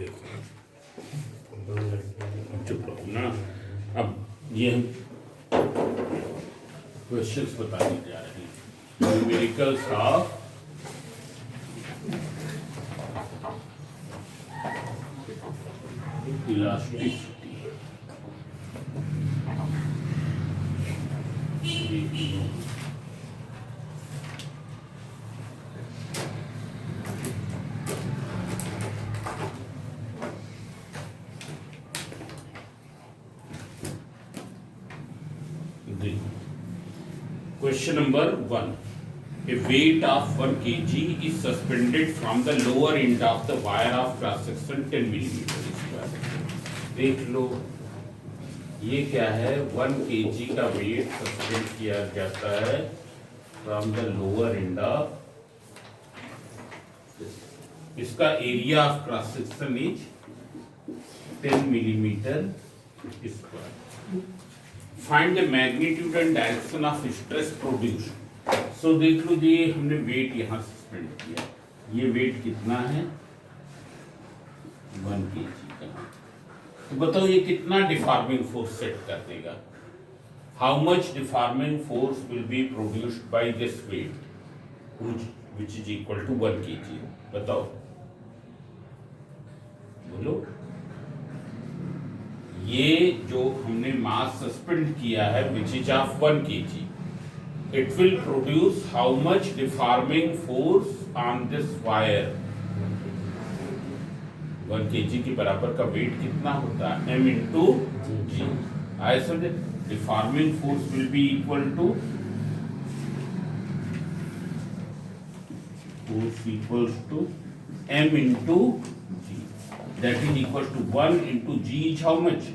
देखो चुप रहो ना। अब ये क्वेश्चंस बताने जा रहे हैं। Numericals of elasticity. Question number 1. A weight of 1 kg is suspended from the lower end of the wire of cross section 10 millimeter square. देख लो ये क्या है, 1 kg का वेट सस्पेंड किया जाता है from the lower end of, इसका area of cross section is 10 millimeter square. Find the magnitude and direction of stress produced. So देख लो जी, हमने वेट यहाँ सस्पेंड किया, ये वेट कितना है 1 kg का। तो बताओ ये कितना डिफॉर्मिंग फोर्स सेट कर देगा? How much deforming force will be produced by this weight which is equal to 1 kg? बताओ, बोलो। ये जो हमने मास सस्पेंड किया है which is of 1 kg, it will produce how much deforming force on this wire? 1 kg के बराबर का वेट कितना होता है? m into g. आई समझे, deforming force will be equal to force equals to m into g, that is equal to 1 into g is how much?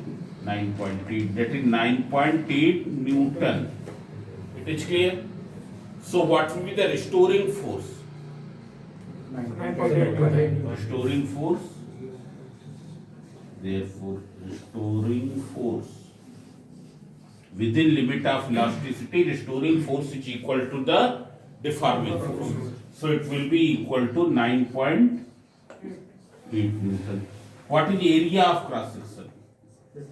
9.8, that is 9.8 Newton. It is clear? So what will be the restoring force? Restoring force, therefore restoring force within limit of elasticity, restoring force is equal to the deforming force. So it will be equal to 9.8 Newton. What is the area of cross section?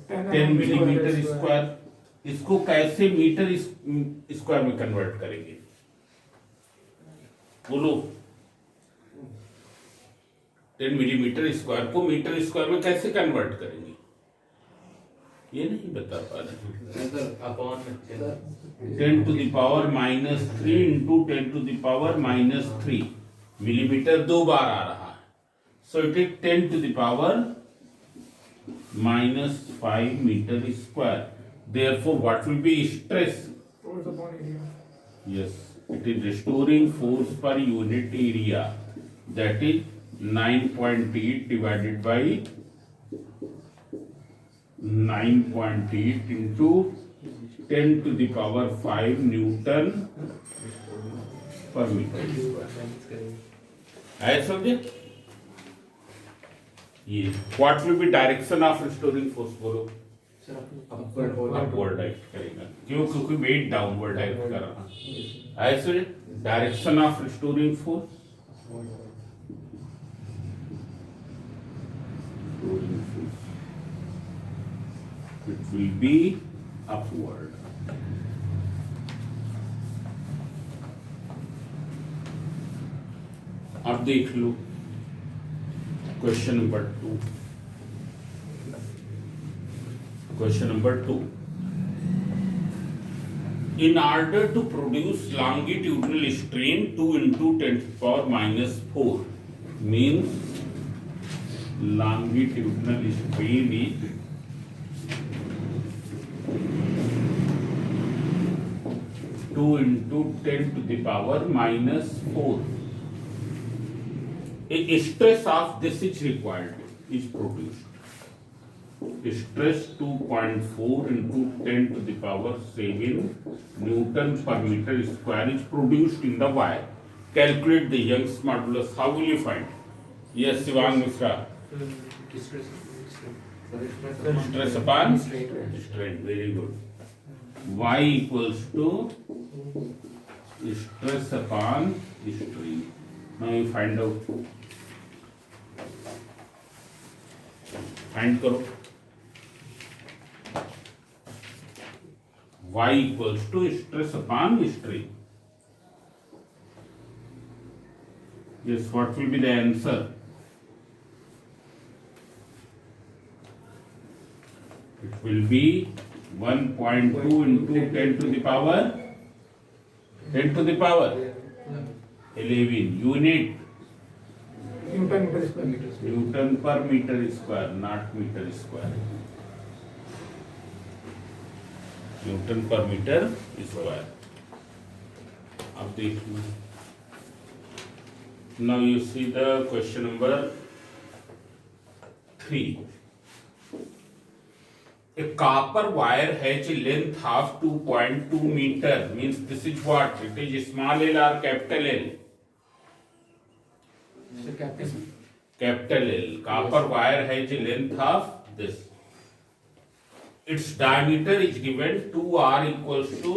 10 millimeter square. इसको कैसे metre square में convert करेंगे? बोलो। 10 millimetre square को metre square में कैसे convert करेंगे? ये नहीं बता पा रहे। 10 to the power -3 into 10 to the power -3 millimetre 2 बार आ रहा है। So it is 10 to the power -5 meter square. Therefore, what will be stress? Force upon area. Yes, it is restoring force per unit area. That is 9.8 divided by 9.8 into 10 to the power 5 Newton per meter square. है समझे? ये what will be direction of restoring force? बोलो। Upward direct करेगा, क्यों? क्योंकि weight downward direct कर रहा है। ऐसे direction of restoring force, it will be upward. अब देख लो question number 2। Question number 2. In order to produce longitudinal strain 2 into 10 to the power -4 means longitudinal strain is 2 into 10 to the power -4. A stress of this is required, is produced. Stress 2.4 into 10 to the power 7 Newton per meter square is produced in the wire. Calculate the Young's modulus. How will you find? Yes, Shivang Mishra. Stress upon strain. Very good. Y equals to stress upon strain. Now you find out. Find करो। y equals to stress upon strain. Yes, what will be the answer? It will be 1.2 into 10 to the power 11 unit Newton per meter square, not meter square. Newton per meter square. अब देखिए, now you see the question number 3. A copper wire has a length of 2.2 meter, means this is what? It is small l or capital L? Capital L. Copper wire has a length of this. Its diameter is given 2r equals to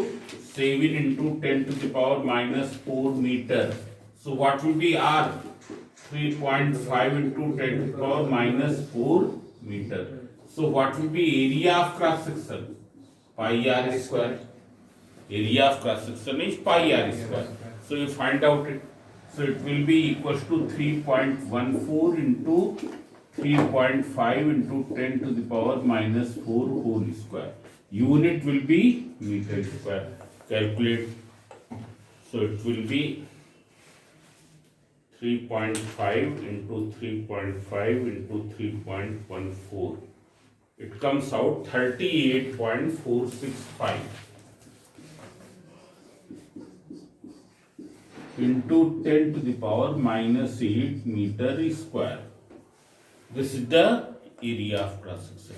7 into 10 to the power minus 4 meter. So what will be r? 3.5 into 10 to the power minus 4 meter. So what will be area of cross section? Pi r square. Area of cross section is pi r square. So you find out it. So it will be equals to 3.14 into 3.5 into 10 to the power minus 4 whole square. Unit will be meter square. Calculate. So it will be 3.5 into 3.5 into 3.14. It comes out 38.465 into 10 to the power minus 8 meter square. This is the area of cross section.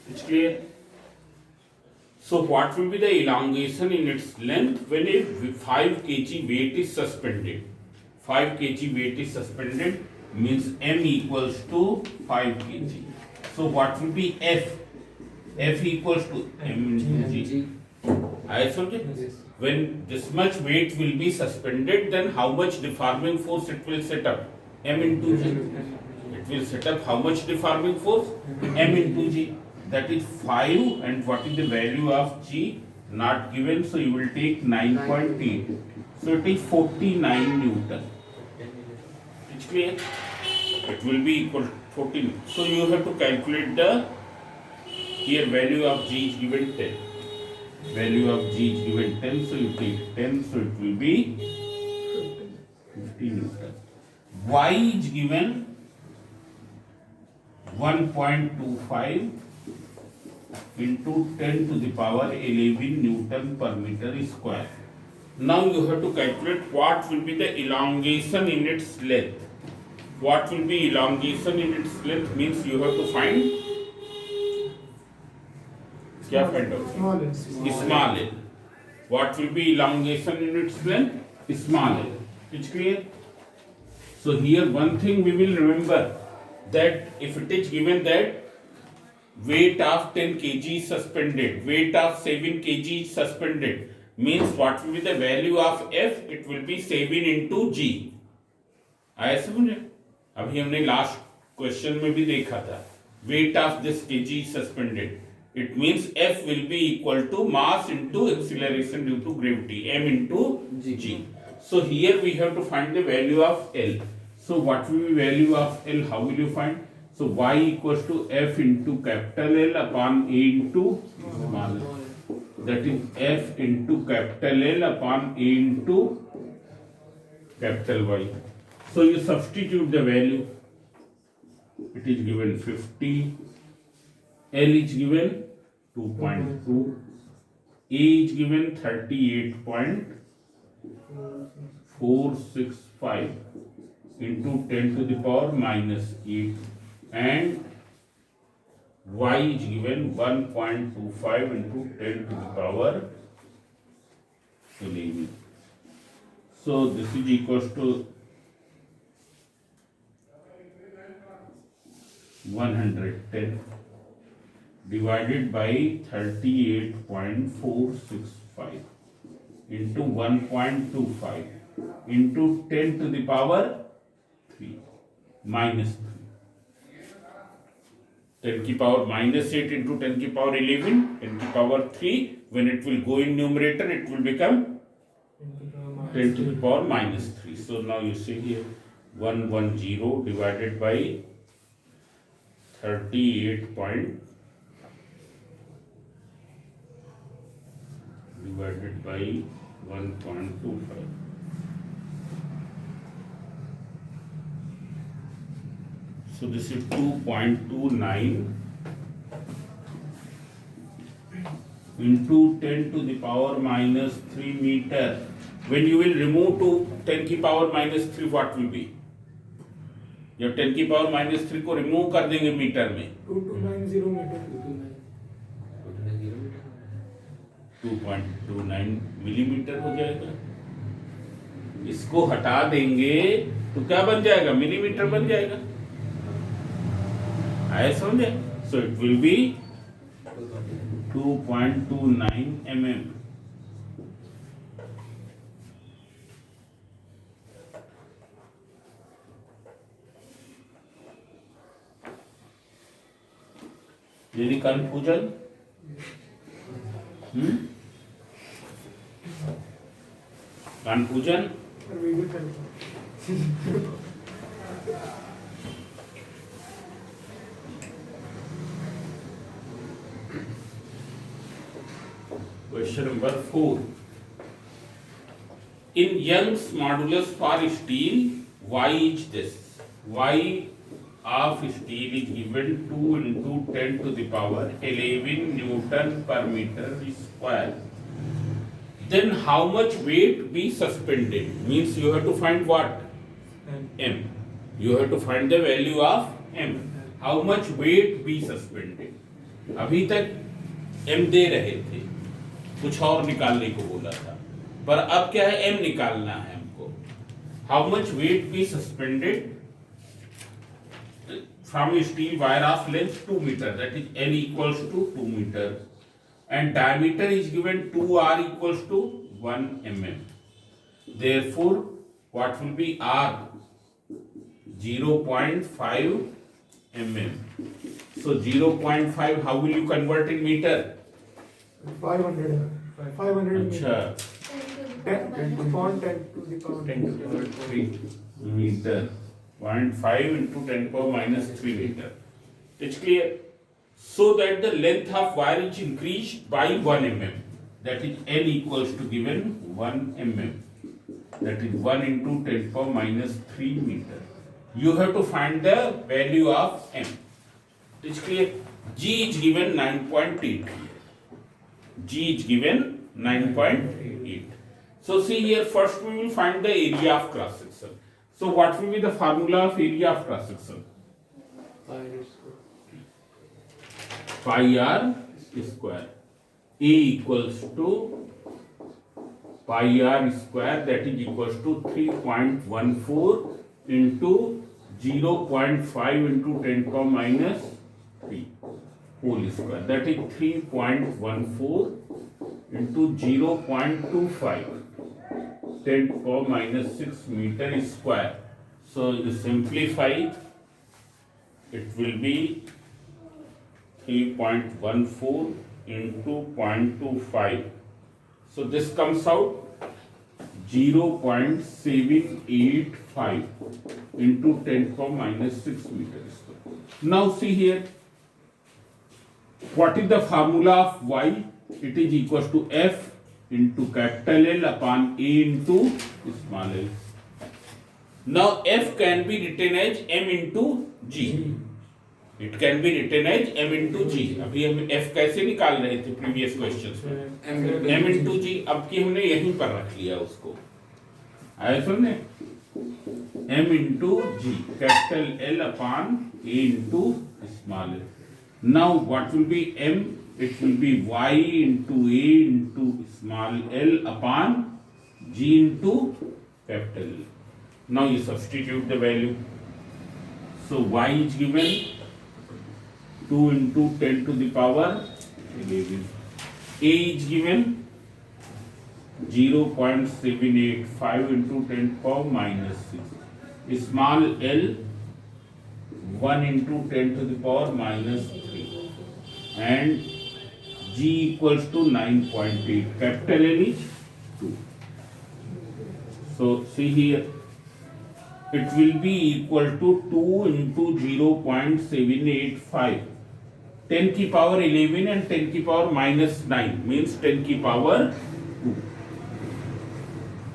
It's clear? So what will be the elongation in its length when a 5 kg weight is suspended? 5 kg weight is suspended means m equals to 5 kg. So what will be F? F equals to m into g. I told you, when this much weight will be suspended, then how much deforming force it will set up? M into g. It will set up how much deforming force? M into g. That is 5, and what is the value of g? Not given, so you will take 9.8. So it is 49 Newton. It's clear? It will be equal to 14. So you have to calculate the, here value of g is given 10. Value of g is given 10, so you take 10, so it will be 15 Newton. Y is given 1.25 into 10 to the power 11 Newton per meter square. Now you have to calculate what will be the elongation in its length. What will be elongation in its length means you have to find, क्या find out? Small l. What will be elongation in its length? Small l. It's clear? So here one thing we will remember, that if it is given that weight of 10 kg suspended, weight of 7 kg suspended, means what will be the value of F? It will be 7 into g. आया समझे? अभी हमने last question में भी देखा था, weight of this kg suspended, it means F will be equal to mass into acceleration due to gravity, m into g. So here we have to find the value of L. So what will be value of L? How will you find? So y equals to F into capital L upon A into small l. That is F into capital L upon A into capital Y. So you substitute the value. It is given 50. L is given 2.2. A is given 38.465 into 10 to the power minus 8, and y is given 1.25 into 10 to the power 11. So this is equals to 110 divided by 38.465 into 1.25 into 10 to the power 3 minus 3. 10 की power -8 into 10 की power 11, 10 की power 3. When it will go in numerator, it will become 10 to the power -3. So now you see here 110 divided by 38 point divided by 1.25. So this is 2.29 into 10 to the power -3 meter. When you will remove to 10 की power -3, what will be? जब 10 की power -3 को remove कर देंगे metre में 2290 metre 2.29 millimetre हो जाएगा. इसको हटा देंगे तो क्या बन जाएगा? मिलीमीटर बन जाएगा. आया समझे? So it will be 2.29 mm. Any confusion? Confusion? Question number 4. In Young's modulus for steel, Y is this. Y of steel is given 2 into 10 to the power 11 Newton per meter square. Then how much weight be suspended? Means you have to find what? M. You have to find the value of M. How much weight be suspended? अभी तक M दे रहे थे, कुछ और निकालने को बोला था, पर अब क्या है? M निकालना है हमको. How much weight be suspended from a steel wire of length 2 meter, that is N equals to 2 meter, and diameter is given 2R equals to 1 mm. Therefore, what will be R? 0.5 mm. So 0.5, how will you convert in meter? 500 अच्छा, 10 to the power 3 meter. 0.5 into 10 power -3 meter. It's clear? So that the length of wire is increased by 1 mm. That is N equals to given 1 mm. That is 1 into 10 power -3 meter. You have to find the value of M. It's clear? G is given 9.8. G is given 9.8. So see here, first we will find the area of cross section. So what will be the formula of area of cross section? Pi r square. A equals to pi r square, that is equals to 3.14 into 0.5 into 10 power -3 whole square. That is 3.14 into 0.25 10 power -6 meter square. So you simplify, it will be 3.14 into 0.25. So this comes out 0.785 into 10 power -6 meter square. Now see here, what is the formula of y? It is equals to F into capital L upon A into small l. Now F can be written as M into G. It can be written as M into G. अभी हम F कैसे निकाल रहे थे previous questions में? M into G. अब की हमने यहीं पर रख लिया उसको. आया सुनने? M into G, capital L upon A into small l. Now what will be M? It will be Y into A into small l upon G into capital L. Now you substitute the value. So Y is given 2 into 10 to the power 11. A is given 0.785 into 10 power -6. Small l 1 into 10 to the power minus 3, and G equals to 9.8. Capital L is 2. So see here, it will be equal to 2 into 0.785. 10 की power 11 and 10 की power minus 9 means 10 की power 2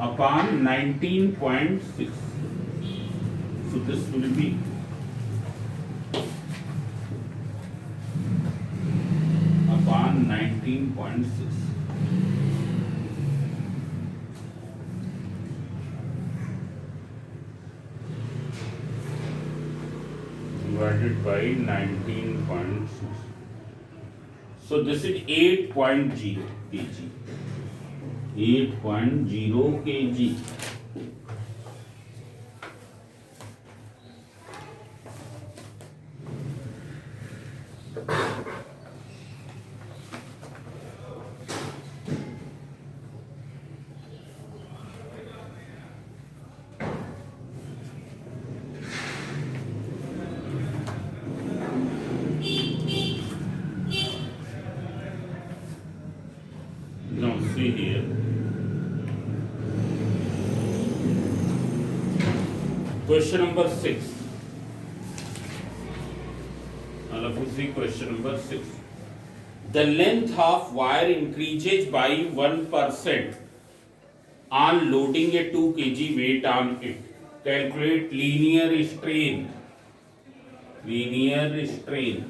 upon 19.6. So this will be upon 19.6 divided by 19.6. So this is 8.0 kg. 8.0 kg. Now see here. Question number 6. Now let us see question number 6. The length of wire increases by 1% on loading a 2 kg weight on it. Calculate linear strain. Linear strain.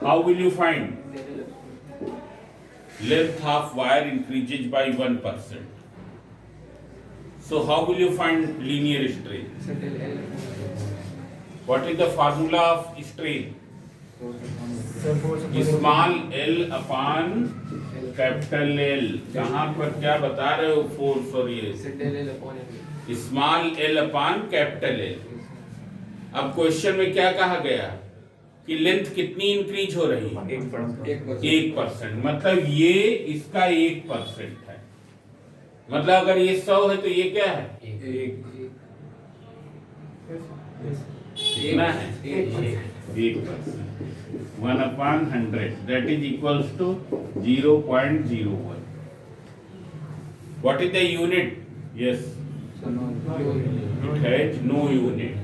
How will you find? Length of wire increases by 1%. So how will you find linear strain? What is the formula of strain? Small l upon capital L. कहाँ पर क्या बता रहे हो? Force और ये small l upon capital L. अब question में क्या कहा गया कि लेंथ कितनी इंक्रीज हो रही है? 1%. मतलब ये इसका 1% है. मतलब अगर ये 100 है तो ये क्या है? 1%. 1/100. That is equals to 0.01. What is the unit? Yes. It has no unit.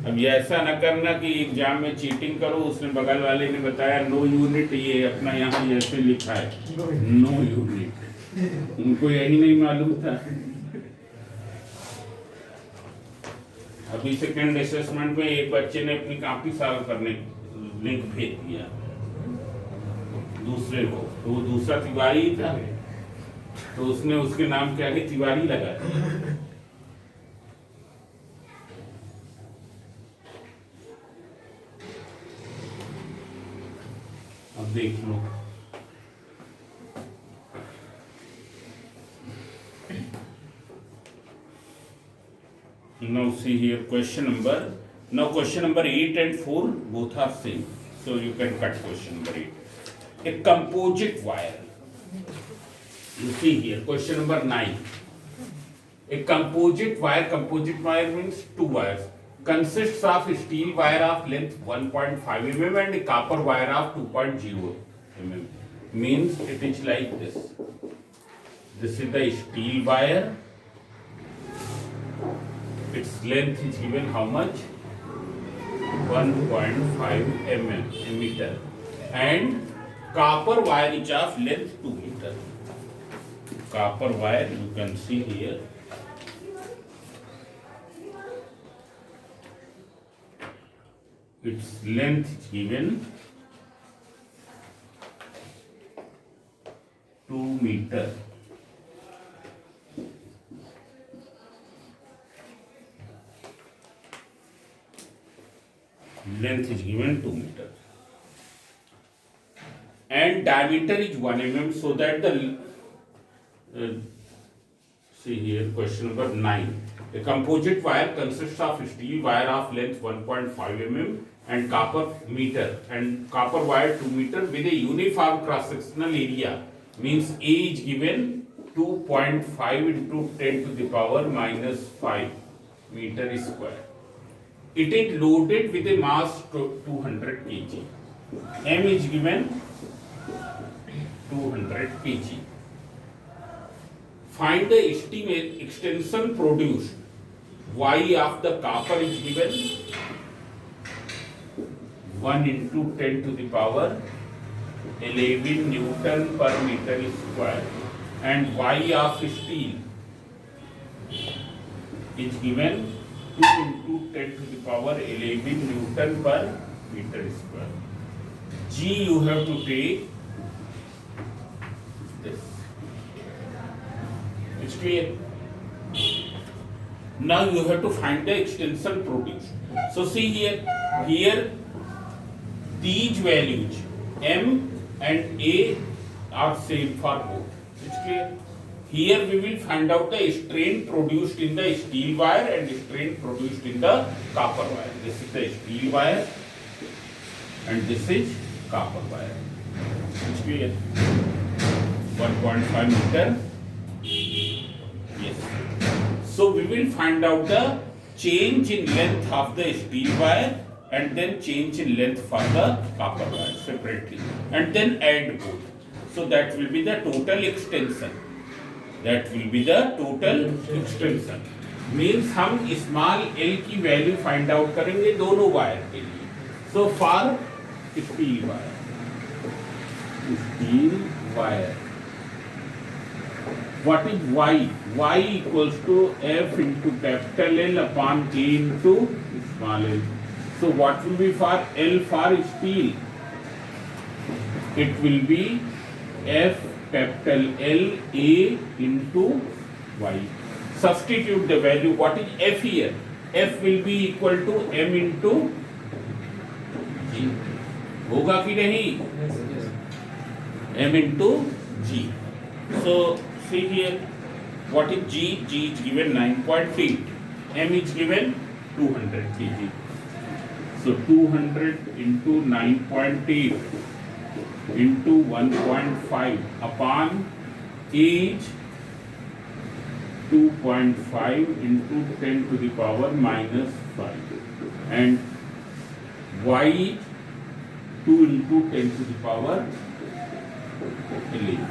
अब ये ऐसा न करना कि एग्जाम में चीटिंग करो. उसने बगल वाले ने बताया नो यूनिट, ये अपना यहाँ ऐसे लिखा है नो यूनिट. उनको यही नहीं मालूम था. अभी सेकेंड असेसमेंट में एक बच्चे ने अपनी कॉपी सॉल्व करने लिंक भेज दिया दूसरे को, तो वो दूसरा तिवारी ही था, तो उसने उसके नाम के आगे तिवारी लगा दिया. अब देख लो. Now see here question number. Now question number 8 and 4 both are same. So you can cut question number 8. A composite wire. You see here question number 9. A composite wire means two wires. Consists of steel wire of length 1.5 mm and a copper wire of 2.0 mm. Means it is like this. This is the steel wire. Its length is given how much? 1.5 meter. And copper wire is of length 2 meter. Copper wire you can see here. Its length is given 2 meter. Length is given 2 meter. And diameter is 1 mm, so that the see here question number 9. A composite wire consists of steel wire of length 1.5 mm and copper wire 2 meter with a uniform cross sectional area. Means A is given 2.5 into 10 to the power minus 5 meter square. It is loaded with a mass 200 kg. M is given 200 kg. Find the estimate extension produced. Y of the copper is given 1 into 10 to the power 11 Newton per meter square, and Y of steel is given 2 into 10 to the power 11 Newton per meter square. G you have to take this. It's clear? Now you have to find the extension produced. So see here these values M and A are same for both. It's clear? Here we will find out the strain produced in the steel wire and strain produced in the copper wire. This is the steel wire and this is copper wire. It's clear? 1.5 meter. Yes. So we will find out the change in length of the steel wire and then change in length for the copper wire separately, and then add both. So that will be the total extension. That will be the total extension. Means हम small l की value find out करेंगे दोनों wire के लिए. So for steel wire, what is y? Y equals to f into capital L upon a into small l. So what will be for L for steel? It will be F capital L A into Y. Substitute the value. What is F here? F will be equal to M into G. होगा कि नहीं? M into G. So see here, what is G? G is given 9.8. M is given 200 kg. So 200 into 9.8 into 1.5 upon age 2.5 into 10 to the power minus 5, and y 2 into 10 to the power 11.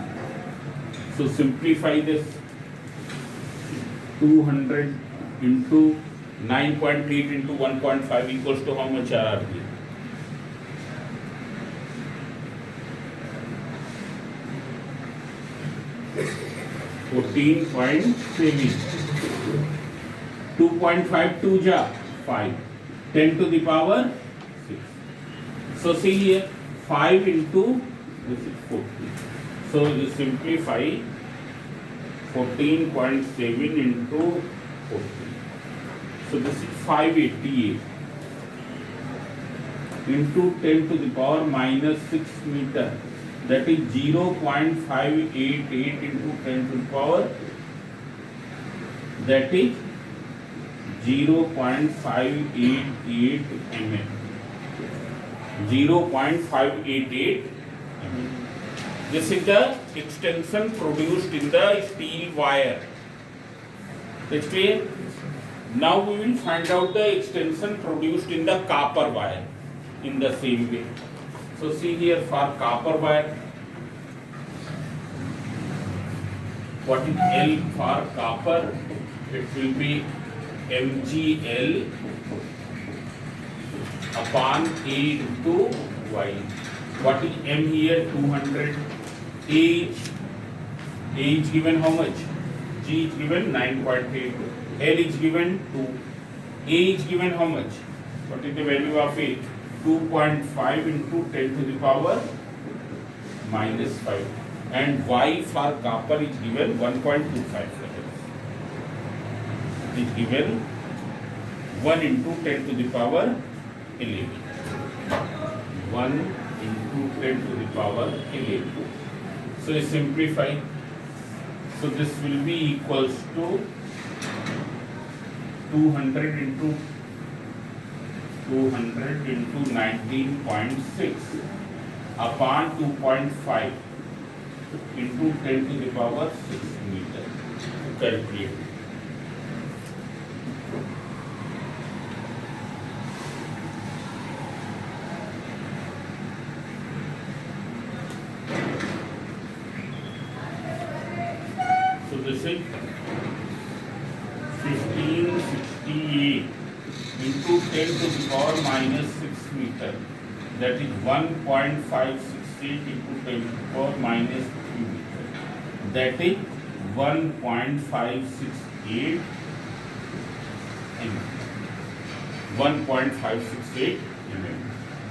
So simplify this. 200 into 9.8 into 1.5 equals to how much RRP? 14.7. 2.5 2 ja 5. 10 to the power 6. So see here, 5 into this is 14. So you simplify 14.7 into 14. So this is 588 into 10 to the power minus 6 meter. That is 0.588 into 10 to the power. That is 0.588 mm. 0.588 mm. This is the extension produced in the steel wire. That's clear? Now we will find out the extension produced in the copper wire in the same way. So see here, for copper wire, what is L for copper? It will be MgL upon A into Y. What is M here? 200. Age is given how much? G is given 9.8. L is given 2. A is given how much? What is the value of A? 2.5 into 10 to the power minus 5. And Y for copper is given 1.25. Is given 1 into 10 to the power 11. 1 into 10 to the power 11. So you simplify. So this will be equals to 200 into 19.6 upon 2.5 into 10 to the power 6 meter. Calculate. is 1568 into 10 to the power minus 6 meter. That is 1.568 into 10 to the power minus 3 meter. That is 1.568 mm. 1.568 mm.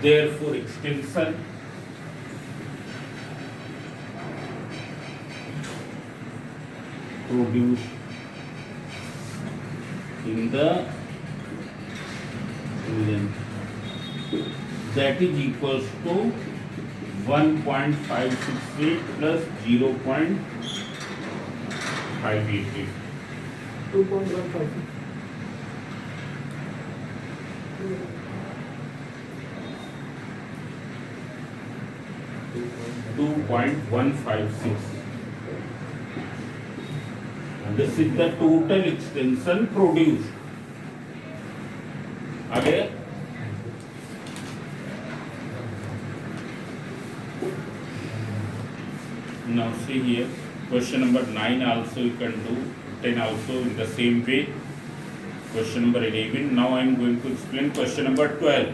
Therefore, extension produced in the length, that is equals to 1.568 plus 0.588. 2.15. 2.156. This is the total extension produced. Again, now see here, question number 9 also you can do, 10 also in the same way. Question number 11. Now I am going to explain question number 12.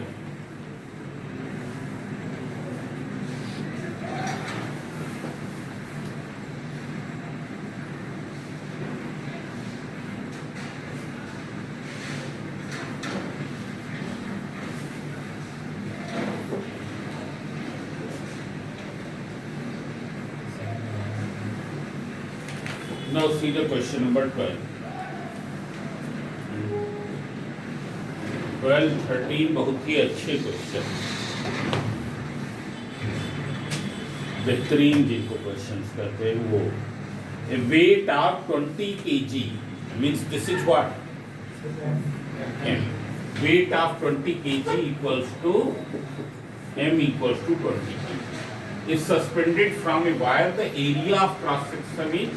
Now see the question number 12. 12, 13 बहुत ही अच्छे question, बेहतरीन जिनको questions करते हैं वो. A weight of 20 kg means this is what? M. Weight of 20 kg equals to M equals to 20 kg. Is suspended from a wire. The area of cross section is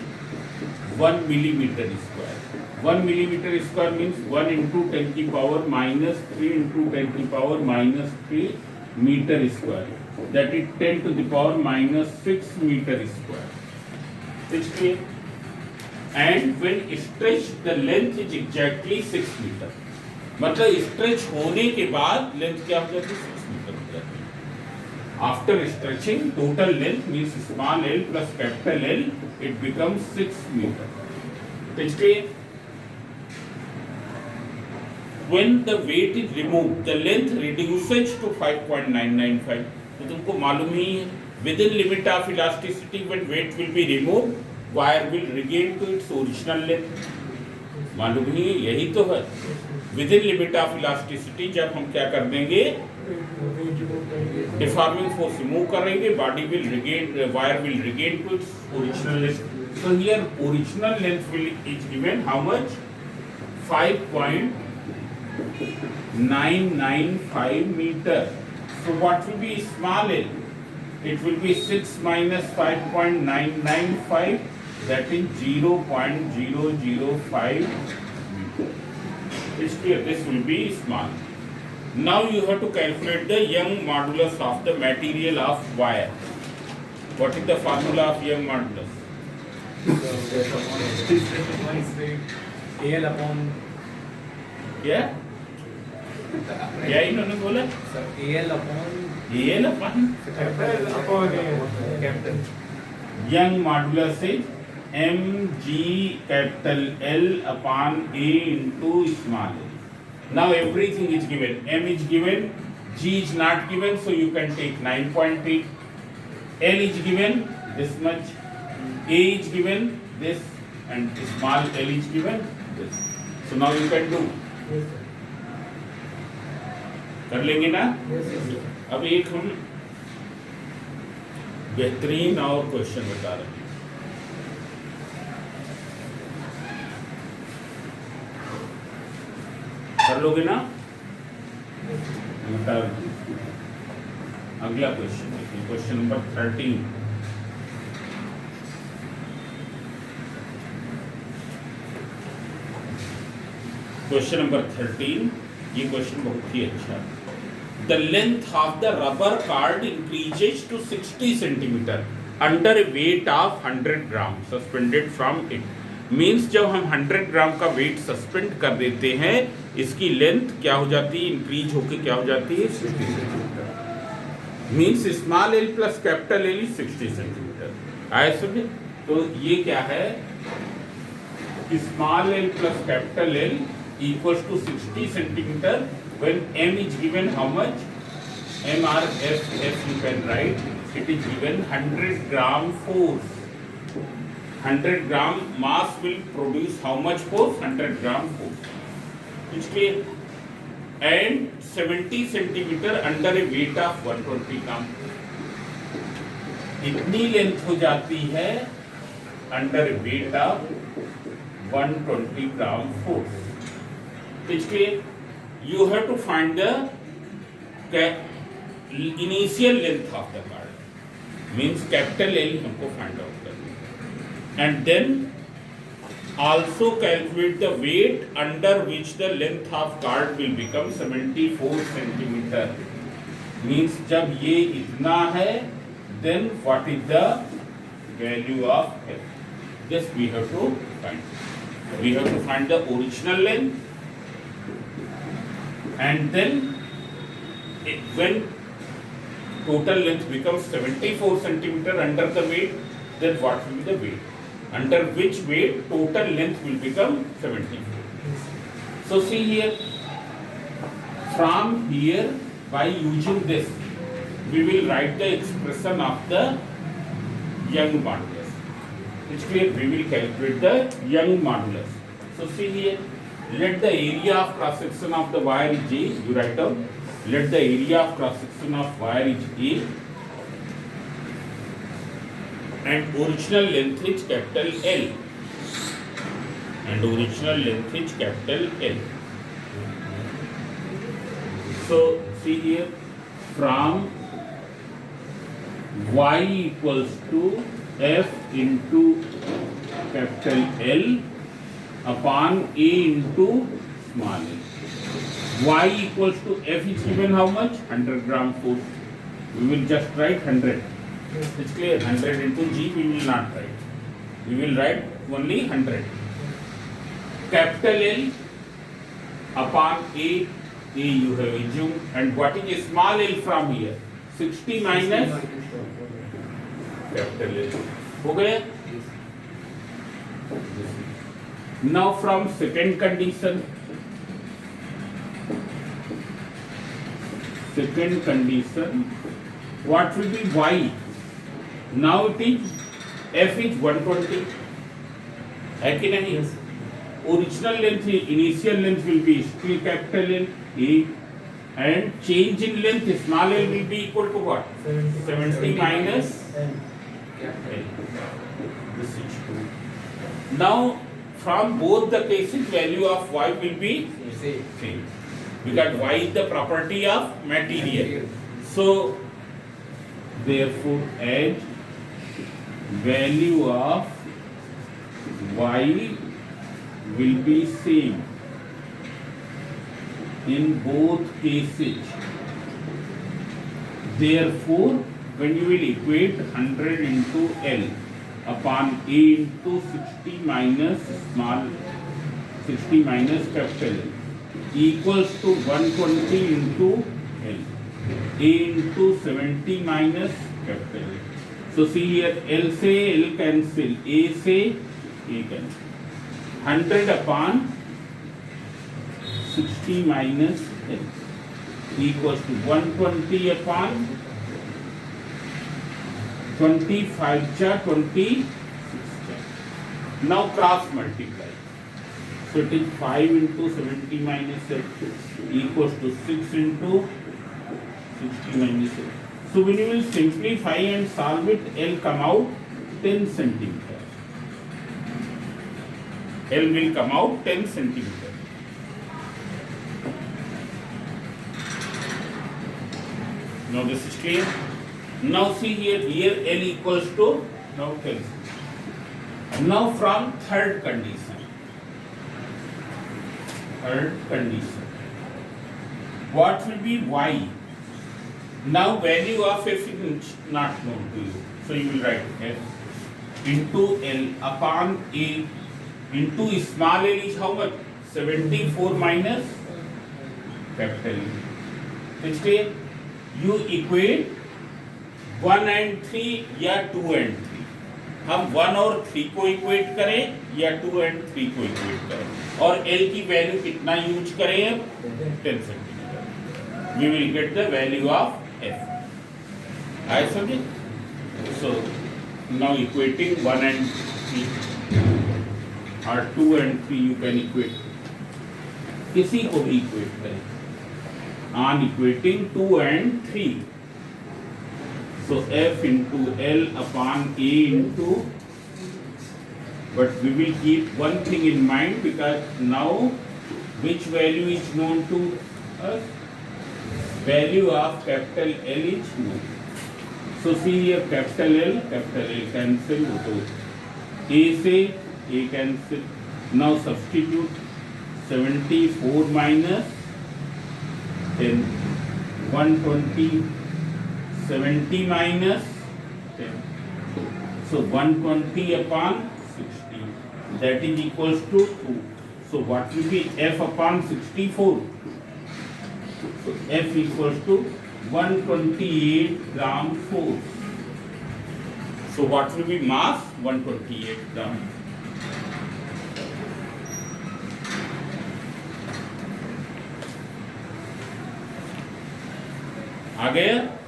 1 millimeter square. 1 millimeter square means 1 into 10 to the power minus 3 into 10 to the power minus 3 meter square. That is 10 to the power minus 6 meter square. Is clear? And when stretched, the length is exactly 6 meter. मतलब stretch होने के बाद length क्या हो जाती है? 6 meter हो जाती है. After stretching, total length means small l plus capital L, it becomes 6 meter. Is clear? When the weight is removed, the length reduces to 5.995. तो तुमको मालूम ही है, within limit of elasticity, when weight will be removed, wire will regain to its original length. मालूम ही है, यही तो है. Within limit of elasticity, जब हम क्या कर देंगे, deforming force remove करेंगे, body will regain, wire will regain to its original length. So here original length will is given how much? 5.995 meter. So what will be small l? It will be 6 minus 5.995, that is 0.005 meter. It's clear, this will be small. Now you have to calculate the Young modulus of the material of wire. What is the formula of Young modulus? AL upon क्या क्या इन्होंने बोला? AL upon AL upon capital. Young modulus is mg capital L upon A into small l. Now everything is given. M is given, G is not given, so you can take 9.8. L is given this much, A is given this, and small l is given this. So now you can do. कर लेंगे ना? अब एक हम बेहतरीन और question बता रहे हैं. कर लोगे ना? अगला क्वेश्चन देखिए, क्वेश्चन नंबर 13. क्वेश्चन नंबर 13, ये क्वेश्चन बहुत ही अच्छा है. The length of the rubber cord increases to 60 centimeter under a weight of 100 grams suspended from it. Means जब हम 100 ग्राम का वेट सस्पेंड कर देते हैं, इसकी लेंथ क्या हो जाती है, इंक्रीज होके क्या हो जाती है, 60 centimetre. Means small L plus capital L is 60 centimetre. आया समझे? तो ये क्या है, small L plus capital L equals to 60 centimetre when m is given how much, m or f you can write, it is given 100 gram force. 100 gram mass will produce how much force, 100 gram force. इसलिए and 70 centimeter under a weight of 120 gram, इतनी length हो जाती है under weight of 120 gram force. इसलिए you have to find the initial length of the card, means capital L हमको find out करना है, and then also calculate the weight under which the length of card will become 74 centimeter, means जब ये इतना है then what is the value of L, this we have to find the original length, and then when total length becomes 74 centimeter under the weight, then what will be the weight under which weight total length will become 74. So see here, from here by using this we will write the expression of the Young modulus. It's clear, we will calculate the Young modulus. So see here, let the area of cross section of the wire is A, you write down, let the area of cross section of wire is A, and original length is capital L, and original length is capital L. So see here, from y equals to f into capital L upon A into small a. Y equals to F is given how much? 100 gram force. We will just write 100. It's clear. 100 into G we will not write. We will write only 100. Capital L upon A you have assumed. And what is small l from here? 60 minus capital L. हो गया? Now from second condition, what will be y? Now it is f is 120, है कि नहीं? Original length, initial length will be still capital L A, and change in length small l will be equal to what? 70 minus L. This is true. Now from both the cases value of y will be same, because y is the property of material. So therefore as value of y will be same in both cases, therefore when you will equate 100 into L upon A into 60 minus capital L equals to 120 into L, A into 70 minus capital L. So see here, L से L cancel, A से A cancel. 100 upon 60 minus L equals to 120 upon 25 cha 26 cha. Now cross multiply. So it is 5 into 70 minus L equals to 6 into 60 minus L. So when you will simplify and solve it, L come out 10 centimeter. L will come out 10 centimeter. Now this is clear. Now see here L equals to, now tell me. Now from third condition, what will be y? Now value of f is not known to you, so you will write f into L upon A into small l is how much? 74 minus capital L. इसलिए you equate 1 and 3 या 2 and 3. हम 1 और 3 को equate करें या 2 and 3 को equate करें, और L की वैल्यू कितना यूज करें? 10 centimetre. We will get the value of F. I submit. So now equating 1 and 3 or 2 and 3 you can equate. किसी को भी इक्वेट करें. On equating 2 and 3. So F into L upon A into, but we will keep one thing in mind, because now which value is known to us? Value of capital L is known. So see here, capital L cancel, so A से A cancel. Now substitute 74 minus 10, 120, 70 minus 10. So 120 upon 60. That is equals to 2. So what will be F upon 64? So F equals to 128 gram force. So what will be mass? 128 gram. आ गया?